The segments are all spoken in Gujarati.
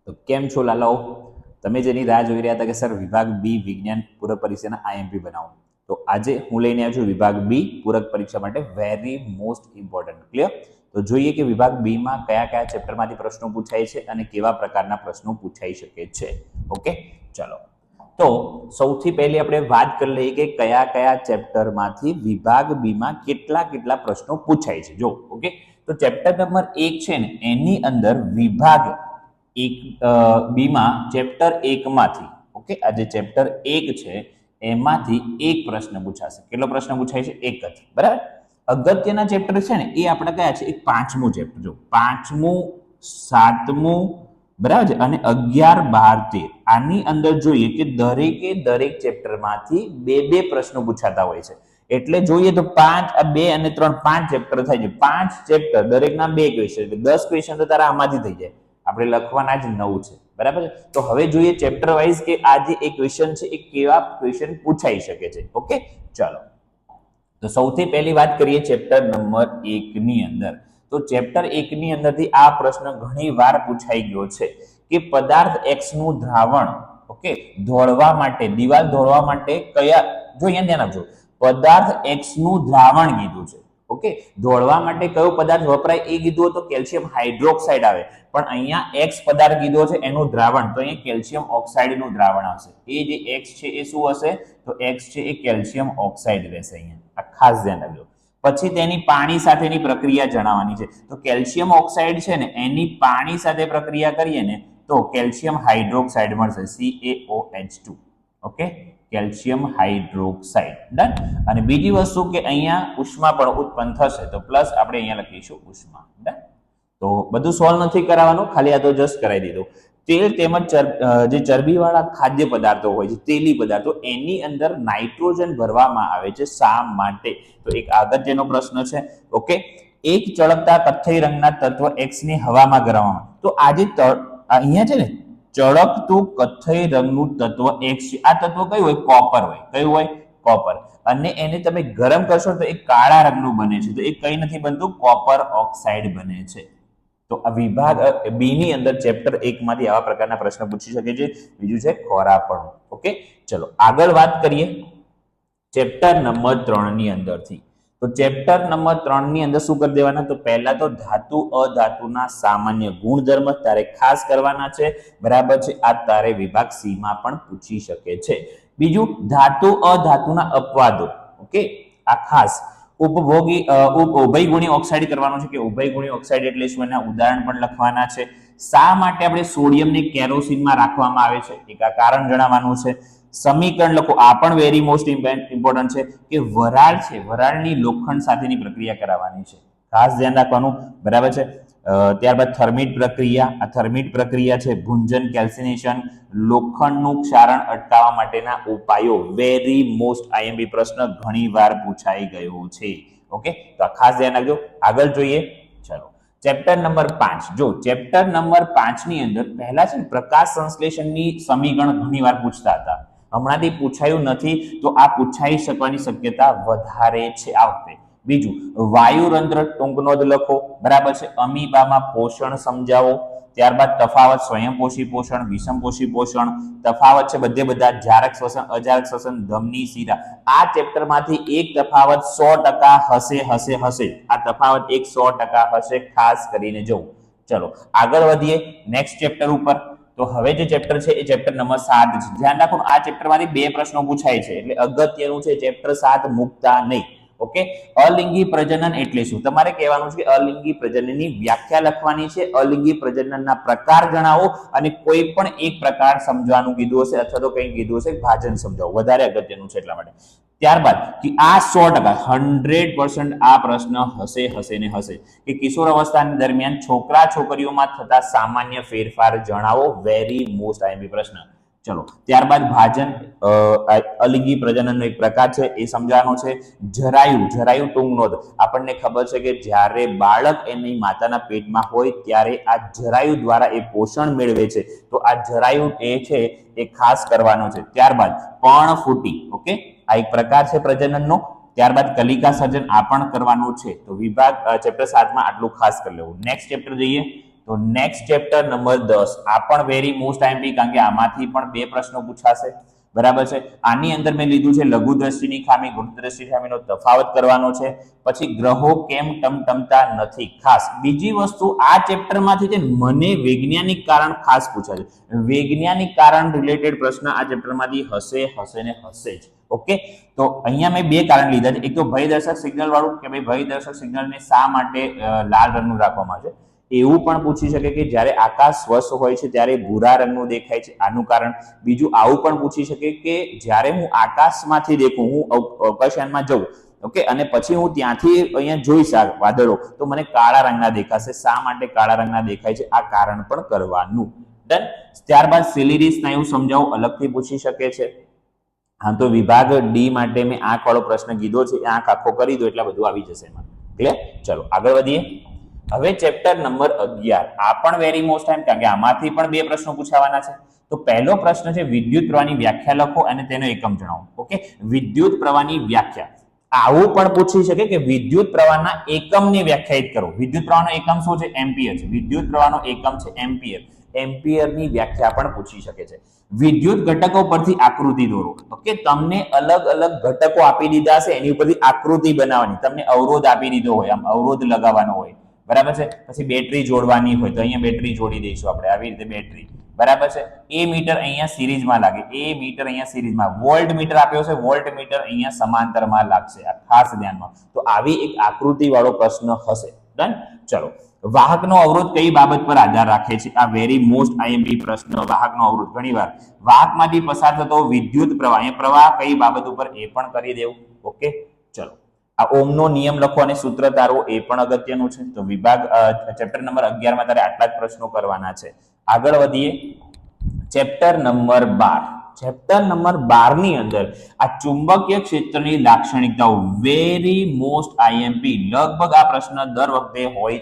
તો કેમ છો લાલાઓ? તમે જેની રાહ જોઈ રહ્યા હતા કે સર વિભાગ બી વિજ્ઞાન પૂરક પરીક્ષાના આઈએમપી બનાવો, તો આજે હું લઈને આવ્યો છું વિભાગ બી પૂરક પરીક્ષા માટે વેરી મોસ્ટ ઇમ્પોર્ટન્ટ. ક્લિયર? તો જોઈએ કે વિભાગ બી માં કયા કયા ચેપ્ટરમાંથી પ્રશ્નો પૂછાય છે અને કેવા પ્રકારના પ્રશ્નો પૂછાઈ શકે છે. ઓકે, ચલો. તો સૌથી પહેલી આપણે વાત કરી લઈએ કે કયા કયા ચેપ્ટરમાંથી વિભાગ બી માં કેટલા કેટલા પ્રશ્નો પૂછાય છે. જો ઓકે, તો ચેપ્ટર નંબર 1 છે ને એની અંદર વિભાગ એક બીમાં ચેપ્ટર 1 માંથી, ઓકે, આ જે ચેપ્ટર 1 છે એમાંથી એક પ્રશ્ન પૂછાશે. કેટલો પ્રશ્ન પૂછાય છે? એક જ. બરાબર. અગત્યના ચેપ્ટર છે ને એ આપણે કયા છે? એક પાંચમું ચેપ્ટર. જો પાંચમું, સાતમું, બરાબર છે, અને 11, 12, 13 આની અંદર જોઈએ કે દરેકે દરેક ચેપ્ટરમાંથી બે બે પ્રશ્નો પૂછાતા હોય છે. એટલે જોઈએ તો 5, 2 અને 3 5 ચેપ્ટર થાય છે. 5 ચેપ્ટર, દરેકના 2 ક્વેશ્ચન, એટલે 10 ક્વેશ્ચન તો તારા આમાંથી થઈ જાય. આપણે લખવાના જ 9 છે. બરાબર છે. તો હવે જોઈએ ચેપ્ટર વાઇઝ કે આ જે એક ક્વેશ્ચન છે એ કેવા ક્વેશ્ચન પૂછાઈ શકે છે. ઓકે, ચાલો. તો સૌથી પહેલી વાત કરીએ ચેપ્ટર નંબર 1 ની અંદર. તો ચેપ્ટર 1 ની અંદરથી આ પ્રશ્ન ઘણી વાર પૂછાઈ ગયો છે કે પદાર્થ X નું દ્રાવણ, ઓકે, ધોળવા માટે, દિવાલ ધોળવા માટે કયા, જો અહીંયા ધ્યાન આપજો, પદાર્થ X નું દ્રાવણ કીધું છે. ઓકે, ધોળવા માટે કયો પદાર્થ વપરાય એ કીધું તો કેલ્શિયમ હાઇડ્રોક્સાઇડ આવે, પણ અહીંયા X પદાર્થ કીધો છે એનું દ્રાવણ, તો અહીંયા કેલ્શિયમ ઓક્સાઇડ નું દ્રાવણ આવશે. એ જે X છે એ શું હશે? તો X છે એ કેલ્શિયમ ઓક્સાઇડ રહેશે. અહીંયા આ ખાસ ધ્યાન રાખજો. પછી તેની પાણી સાથેની પ્રક્રિયા જણાવવાની છે. તો કેલ્શિયમ ઓક્સાઇડ છે ને એની પાણી સાથે પ્રક્રિયા કરીએ ને તો કેલ્શિયમ હાઇડ્રોક્સાઇડ મળશે, CaOH2. Okay, calcium hydroxide. Done. અને બીજી વસ્તુ કે અહીંયા ઉષ્મા પણ ઉત્પન્ન થશે, તો પ્લસ આપણે અહીંયા લખીશું ઉષ્મા. ડન. તો બધું સોલ્વ નથી કરાવવાનું, ખાલી આ તો જસ્ટ કરાવી દીધું. તેલ તેમજ જે ચરબીવાળા ખાદ્ય પદાર્થો હોય છે, તેલી પદાર્થો, એની અંદર નાઇટ્રોજન ભરવામાં આવે છે. શા માટે? તો એક અગત્યનો પ્રશ્ન છે. ઓકે, એક ચળકતા કથ્થઈ રંગના તત્વ X ને હવામાં ગરમવામાં, તો આજે અહીંયા છે ને ચળકતું કથ્થઈ રંગનું તત્વ X છે. આ તત્વ કયું હોય? કોપર હોય. કયું હોય? કોપર. અને એને તમે ગરમ કરશો તો એ કાળા રંગનું બને છે. તો એ કઈ નથી બનતું? કોપર ઓક્સાઇડ બને છે. તો આ વિભાગ બી ની અંદર ચેપ્ટર 1 માંથી આવા પ્રકારના પ્રશ્ન પૂછી શકે છે. બીજું છે ખોરાપણું. ઓકે, ચલો આગળ વાત કરીએ ચેપ્ટર નંબર 3 ની અંદરથી. તો ચેપ્ટર નંબર 3 ની અંદર શું કરી દેવાના? તો પહેલા તો ધાતુ અધાતુના સામાન્ય ગુણધર્મ તારે ખાસ કરવાના છે. બરાબર છે. આ તારે વિભાગ સી માં પણ પૂછી શકે છે. બીજું ધાતુ અધાતુના અપવાદો. ઓકે, આ ખાસ ઉપભોગી ઉભયગુણી ઓક્સાઇડ કરવાનો છે કે ઉભયગુણી ઓક્સાઇડ એટલે શું, એના ઉદાહરણ પણ લખવાના છે. શા માટે આપણે સોડિયમને કેરોસીનમાં રાખવામાં આવે છે, એક આ કારણ જણાવવાનું છે. સમીકરણ લખો, આ પણ વેરી મોસ્ટ ઇમ્પોર્ટન્ટ છે કે વરાળ છે, વરાળની લોખંડ સાથેની પ્રક્રિયા કરાવવાની છે. ખાસ ધ્યાન રાખવાનું. બરાબર છે. ત્યારબાદ થર્મિટ પ્રક્રિયા, આ થર્મિટ પ્રક્રિયા છે. ભુંજન, કેલ્સિનેશન, લોખંડનું ક્ષારણ અટકાવવા માટેના ઉપાયો. વેરી મોસ્ટ આઈએમપી પ્રશ્ન ઘણી વાર પૂછાઈ ગયો છે. ઓકે, તો આ ખાસ ધ્યાન રાખજો. આગળ જોઈએ. ચલો ચેપ્ટર નંબર 5. જો ચેપ્ટર નંબર 5 ની અંદર પહેલા છે પ્રકાશ સંશ્લેષણની સમીકરણ ઘણી વાર પૂછતા હતા. હમણાંથી પૂછાયું નથી, તો આ પૂછાઈ શકવાની શક્યતા વધારે છે આ વખતે. બીજું વાયુરંધ્ર ટૂંક નોંધ લખો. બરાબર છે. અમીબામાં પોષણ સમજાવો. ત્યારબાદ તફાવત સ્વયંપોષી પોષણ, વિષમપોષી પોષણ, તફાવત છે બધે બધા, જારક શ્વસન, અજારક શ્વસન, ધમની, શીરા. આ ચેપ્ટરમાંથી એક તફાવત 100% હશે. આ તફાવત 100% હશે. ખાસ કરીને જવું. ચલો આગળ વધીએ નેક્સ્ટ ચેપ્ટર ઉપર. તો હવે જે ચેપ્ટર છે એ ચેપ્ટર નંબર 7 છે. ધ્યાન રાખો, આ ચેપ્ટરમાંથી બે પ્રશ્નો પૂછાય છે, એટલે અગત્યનું છે. ચેપ્ટર 7 મૂકતા નહીં. ઓકે, અલિંગી પ્રજનન એટલે શું? તમારે કહેવાનું છે કે અલિંગી પ્રજનનની વ્યાખ્યા લખવાની છે. અલિંગી પ્રજનનના પ્રકાર જણાવો અને કોઈ પણ એક પ્રકાર સમજવાનું કીધું હશે, અથવા તો કંઈ કીધું હશે ભાજન સમજાવો. વધારે અગત્યનું છે એટલા માટે. ત્યારબાદ કે આ 100% 100% આ પ્રશ્ન હશે ને હશે કે કિશોર અવસ્થાની દરમિયાન છોકરા છોકરીઓમાં થતા સામાન્ય ફેરફાર જણાવો. વેરી મોસ્ટ આઈએમપી પ્રશ્ન. ચલો ત્યારબાદ ભાજન, અલિંગી પ્રજનનનો એક પ્રકાર છે એ સમજાવવાનો છે. જરાયુ ટૂંક નોંધ. આપણને ખબર છે કે જ્યારે બાળક એની માતાના પેટમાં હોય ત્યારે આ જરાયુ દ્વારા એ પોષણ મેળવે છે. તો આ જરાયુ એ છે એ ખાસ કરવાનો છે. ત્યારબાદ પર્ણફૂટી. ઓકે, આ એક પ્રકાર છે પ્રજનનનો. ત્યારબાદ કલિકા સર્જન, આ પણ કરવાનું છે. તો વિભાગ ચેપ્ટર 7 માં આટલું ખાસ કરી લેવું. નેક્સ્ટ ચેપ્ટર જઈએ. તો નેક્સ્ટ ચેપ્ટર નંબર 10 આ પણ વેરી મોસ્ટ આઈએમપી, કારણ કે આમાંથી પણ 2 પ્રશ્નો પૂછાશે, બરાબર છે. આની અંદર મેં લીધું છે લઘુ દ્રષ્ટિની ખામી ગુરુત્વ દ્રષ્ટિની ખામીનો તફાવત કરવાનો છે. પછી ગ્રહો કેમ ટમટમતા નથી, ખાસ બીજી વસ્તુ આ ચેપ્ટરમાંથી છે મને વૈજ્ઞાનિક કારણ ખાસ પૂછાય છે. વૈજ્ઞાનિક કારણ રિલેટેડ પ્રશ્ન આ ચેપ્ટરમાંથી હશે ને હશે જ. ઓકે, તો અહીંયા મેં 2 કારણ લીધા છે. એક તો ભયદર્શક સિગ્નલ વાળું કે ભાઈ ભયદર્શક સિગ્નલને શા માટે લાલ રંગનું રાખવામાં આવે છે. એવું પણ પૂછી શકે કે જ્યારે આકાશ સ્વચ્છ હોય છે ત્યારે ભૂરા રંગનું દેખાય છે, આનું કારણ. બીજું આવું પણ પૂછી શકે કે જ્યારે હું આકાશમાંથી દેખું, હું અવકાશયાનમાં જઉં, ઓકે, અને પછી હું ત્યાંથી અહીંયા જોઈશ આ વાદળો, તો મને કાળા રંગના દેખાશે. શા માટે કાળા રંગના દેખાય છે, આ કારણ પણ કરવાનું. ડન. ત્યારબાદ સિલિરી સ્નાયુ સમજાવો, અલગથી પૂછી શકે છે. હા, તો વિભાગ ડી માટે મેં આંખ વાળો પ્રશ્ન કીધો છે, આંખ આખો કરી દો એટલે બધું આવી જશે એમાં. ક્લિયર? ચલો આગળ વધીએ. હવે ચેપ્ટર નંબર 11 આ પણ વેરી મોસ્ટ ટાઈમ, કારણ કે આમાંથી પણ 2 પ્રશ્નો પૂછાવાના છે. તો પહેલો પ્રશ્ન છે વિદ્યુત પ્રવાહની વ્યાખ્યા લખો અને તેનો એકમ જણાવો. ઓકે, વિદ્યુત પ્રવાહની વ્યાખ્યા. આવું પણ પૂછી શકે કે વિદ્યુત પ્રવાહના એકમને વ્યાખ્યાયિત કરો. વિદ્યુત પ્રવાહનો એકમ શું છે? એમ્પિયર છે. વિદ્યુત પ્રવાહનો એકમ છે એમ્પિયર. એમ્પિયરની વ્યાખ્યા પણ પૂછી શકે છે. વિદ્યુત ઘટકો પરથી આકૃતિ દોરો. ઓકે, તમને અલગ અલગ ઘટકો આપી દીધા છે, એની ઉપરથી આકૃતિ બનાવવાની. તમને અવરોધ આપી દીધો હોય, આમ અવરોધ લગાવવાનો હોય, બરાબર છે. પછી બેટરી જોડવાની હોય તો અહીંયા બેટરી જોડી દઈશું આપણે, આવી રીતે બેટરી, બરાબર છે. એ મીટર અહીંયા સિરીઝમાં લાગે, એ મીટર અહીંયા સિરીઝમાં. વોલ્ટ મીટર આપ્યો છે, વોલ્ટ મીટર અહીંયા સમાંતરમાં લાગશે, આ ખાસ ધ્યાનમાં. તો આવી એક આકૃતિ વાળો પ્રશ્ન હશે. ડન. ચલો, વાહકનો અવરોધ કઈ બાબત પર આધાર રાખે છે? આ વેરી મોસ્ટ આઈએમપી પ્રશ્ન. વાહકનો અવરોધ ઘણીવાર વાહકમાંથી પસાર થતો વિદ્યુત પ્રવાહ, અહીંયા પ્રવાહ કઈ બાબત ઉપર, એ પણ કરી દેવું. ઓકે, ચલો. આ ઓમનો નિયમ લખો અને સૂત્ર તારવો, એ પણ અગત્યનું છે. તો વિભાગ ચેપ્ટર નંબર 11 માં તારે આટલા જ પ્રશ્નો કરવાના છે. આગળ વધીએ. Chapter number 12. ચેપ્ટર નંબર 12 ની અંદર આ ચુંબકીય ક્ષેત્રની લાક્ષણિકતાઓ વેરી મોસ્ટ આઈએમપી. લગભગ આ પ્રશ્ન દર વખતે હોય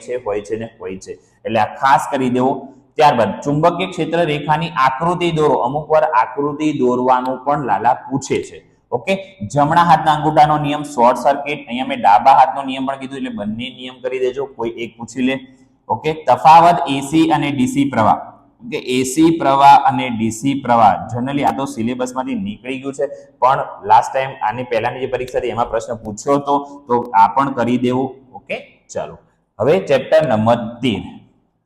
છે, એટલે આ ખાસ કરી દેવો. ત્યારબાદ ચુંબકીય ક્ષેત્ર રેખાની આકૃતિ દોરો. અમુક વાર આકૃતિ દોરવાનું પણ લાલા પૂછે છે. ઓકે, જમણા હાથના અંગૂઠાનો નિયમ શોર્ટ સર્કિટ. અહીંયા મેં ડાબા હાથનો નિયમ પણ કીધું, એટલે બંને નિયમ કરી દેજો, કોઈ એક પૂછી લે. ઓકે, તફાવત એસી અને ડીસી પ્રવાહ. ઓકે, એસી પ્રવાહ અને ડીસી પ્રવાહ જનરલી આ તો સિલેબસમાંથી નીકળી ગયું છે, પણ લાસ્ટ ટાઈમ આની પહેલાની જે પરીક્ષા હતી એમાં પ્રશ્ન પૂછ્યો હતો, તો આ પણ કરી દેવું. ઓકે, ચાલો. હવે ચેપ્ટર નંબર 13.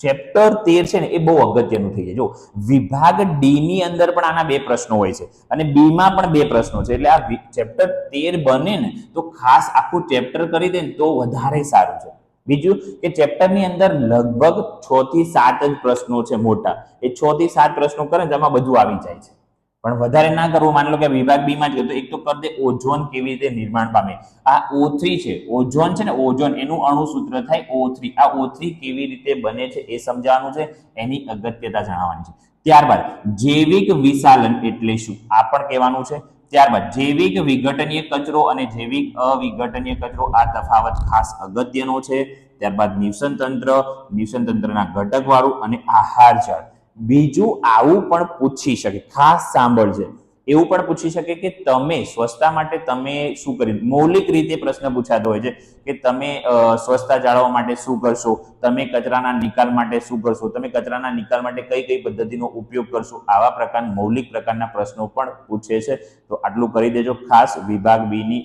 ચેપ્ટર 13 છે ને એ બહુ અગત્યનું થઈ જાય. જો વિભાગ ડી ની અંદર પણ આના 2 પ્રશ્નો હોય છે અને બી માં પણ 2 પ્રશ્નો છે, એટલે આ ચેપ્ટર 13 બને ને તો ખાસ આખું ચેપ્ટર કરી દે ને તો વધારે સારું છે. બીજું કે ચેપ્ટર ની અંદર લગભગ 6 થી 7 જ પ્રશ્નો છે મોટા. એ 6 થી 7 પ્રશ્નો કરે ને એમાં બધું આવી જાય છે. પણ વધારે ના કરવું. માની લો કે વિભાગ બી માં જ તો એક તો કરી દે ઓઝોન કેવી રીતે નિર્માણ પામે. આ O3 છે, ઓઝોન છે ને, ઓઝોન એનું અણુ સૂત્ર થાય O3. આ O3 કેવી રીતે બને છે એ સમજાવવાનું છે, એની અગત્યતા જણાવવાની છે. ત્યારબાદ જૈવિક વિશાલન એટલે શું, આ પણ કહેવાનું છે. ત્યારબાદ જૈવિક વિઘટનીય કચરો અને જૈવિક અવિઘટનીય કચરો, આ તફાવત ખાસ અગત્યનો છે. ત્યારબાદ નિવસન તંત્રના ઘટક વાળું અને આહાર જાળ. બીજું આવું પણ પૂછી શકે, ખાસ સાંભળજે. એવું પણ પૂછી શકે કે તમે સ્વચ્છતા માટે તમે શું કરી, મૌલિક રીતે પ્રશ્ન પૂછાતો હોય છે કે તમે સ્વચ્છતા જાળવવા માટે શું કરશો, તમે કચરાના નિકાલ માટે શું કરશો, તમે કચરાના નિકાલ માટે કઈ કઈ પદ્ધતિનો ઉપયોગ કરશો. આવા પ્રકારના મૌલિક પ્રકારના પ્રશ્નો પણ પૂછે છે. તો આટલું કરી દેજો ખાસ. વિભાગ બી ની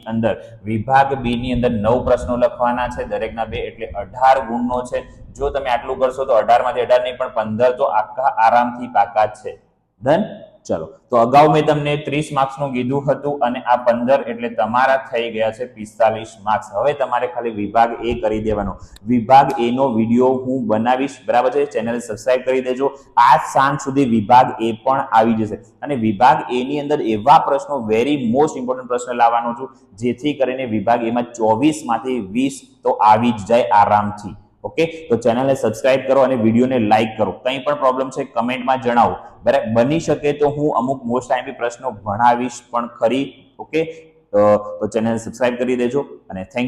અંદર 9 પ્રશ્નો લખવાના છે, દરેકના 2 એટલે 18 ગુણનો છે. જો તમે આટલું કરશો તો 18 માંથી 18 નહીં પણ 15 તો આખા આરામથી પાકા છે. ડન. ચલો, તો અગાઉ મેં તમને 30 માર્ક્સનું કીધું હતું અને આ 15 એટલે તમારા થઈ ગયા છે 45 માર્ક્સ. હવે તમારે ખાલી વિભાગ એ કરી દેવાનો. વિભાગ એ નો વિડીયો હું બનાવીશ, બરાબર છે. ચેનલ સબસ્ક્રાઇબ કરી દેજો. આજ સાંજ સુધી વિભાગ એ પણ આવી જશે અને વિભાગ એ ની અંદર એવા પ્રશ્નો વેરી મોસ્ટ ઇમ્પોર્ટન્ટ પ્રશ્ન લાવવાનો છું જેથી કરીને વિભાગ એમાં 24 માંથી 20 તો આવી જ જાય આરામથી. ઓકે, તો ચેનલને સબસ્ક્રાઇબ કરો અને વિડીયોને લાઈક કરો. કંઈ પણ પ્રોબ્લેમ છે કમેન્ટમાં જણાવો, બરાબર. બની શકે તો હું અમુક મોસ્ટ આઈએમપી પ્રશ્નો ભણાવીશ પણ ખરી. ઓકે, તો ચેનલ સબસ્ક્રાઇબ કરી દેજો અને થેન્ક